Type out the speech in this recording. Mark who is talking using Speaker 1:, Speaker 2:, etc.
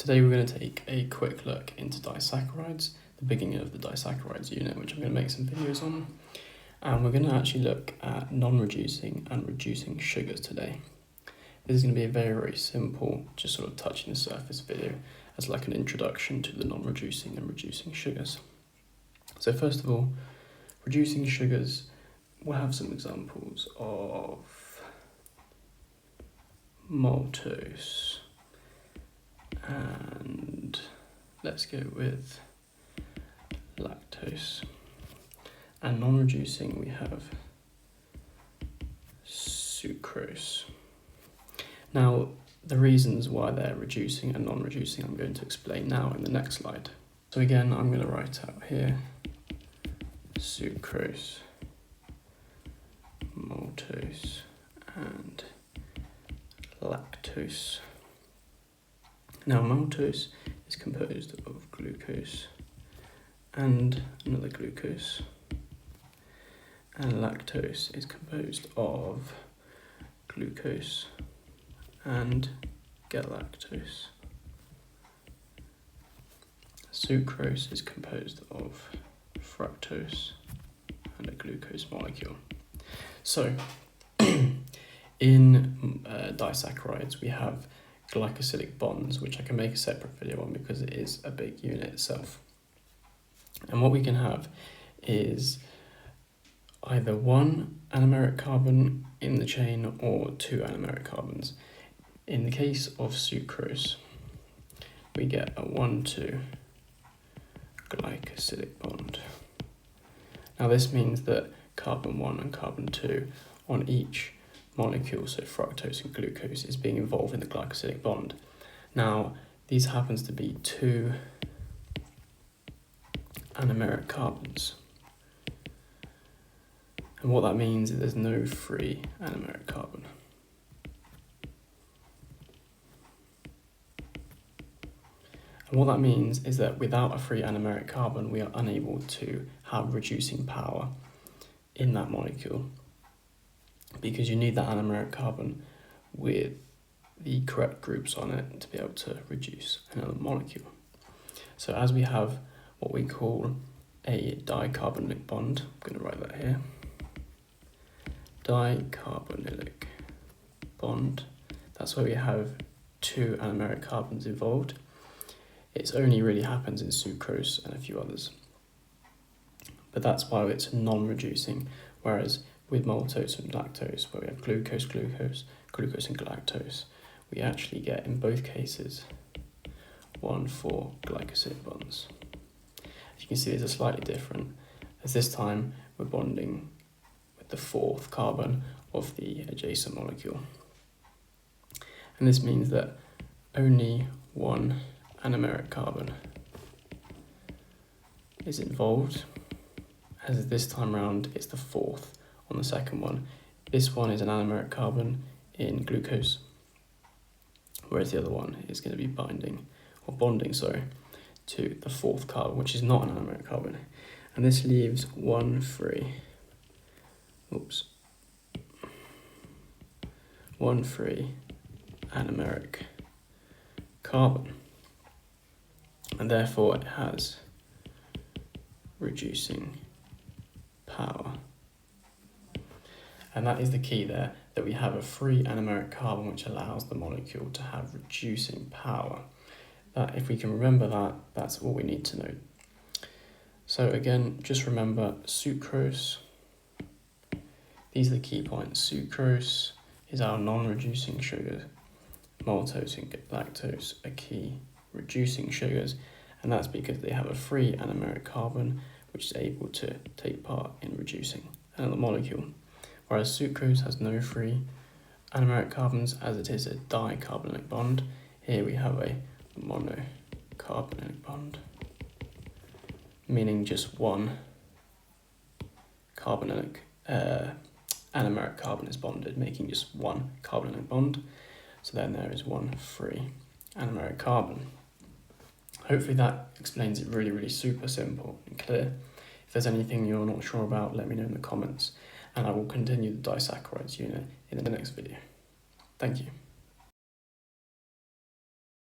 Speaker 1: Today we're going to take a quick look into disaccharides, the beginning of the disaccharides unit, which I'm going to make some videos on. And we're going to actually look at non-reducing and reducing sugars today. This is going to be a very, very simple, just sort of touching the surface video as like an introduction to the non-reducing and reducing sugars. So first of all, reducing sugars, we'll have some examples of maltose, and let's go with lactose. And non-reducing, we have sucrose. Now, the reasons why they're reducing and non-reducing I'm going to explain now in the next slide. So again, I'm going to write out here sucrose, maltose, and lactose. Now, maltose is composed of glucose and another glucose, and lactose is composed of glucose and galactose. Sucrose is composed of fructose and a glucose molecule. So, in disaccharides, we have glycosidic bonds, which I can make a separate video on because it is a big unit itself. And what we can have is either one anomeric carbon in the chain or two anomeric carbons. In the case of sucrose, we get a 1,2 glycosidic bond. Now this means that carbon 1 and carbon 2 on each molecule, so fructose and glucose, is being involved in the glycosidic bond. Now, these happens to be two anomeric carbons. And what that means is there's no free anomeric carbon. And what that means is that without a free anomeric carbon, we are unable to have reducing power in that molecule, because you need that anomeric carbon with the correct groups on it to be able to reduce another molecule. So as we have what we call a dicarbonylic bond, I'm going to write that here, dicarbonylic bond, that's where we have two anomeric carbons involved. It only really happens in sucrose and a few others, but that's why it's non-reducing, whereas with maltose and lactose, where we have glucose, and galactose, we actually get, in both cases, 1,4 glycosidic bonds. As you can see, these are slightly different, as this time we're bonding with the fourth carbon of the adjacent molecule. And this means that only one anomeric carbon is involved, as this time round it's the fourth on the second one. This one is an anomeric carbon in glucose, whereas the other one is going to be bonding to the fourth carbon, which is not an anomeric carbon. And this leaves one free anomeric carbon, and therefore it has reducing power. And that is the key there, that we have a free anomeric carbon which allows the molecule to have reducing power. That, if we can remember that, that's all we need to know. So again, just remember sucrose. These are the key points. Sucrose is our non-reducing sugar. Maltose and lactose are key reducing sugars, and that's because they have a free anomeric carbon which is able to take part in reducing another molecule. Whereas sucrose has no free anomeric carbons, as it is a dicarbonylic bond. Here we have a monocarbonylic bond, meaning just one anomeric carbon is bonded, making just one carbonylic bond. So then there is one free anomeric carbon. Hopefully that explains it really, really super simple and clear. If there's anything you're not sure about, let me know in the comments, and I will continue the disaccharides unit in the next video. Thank you.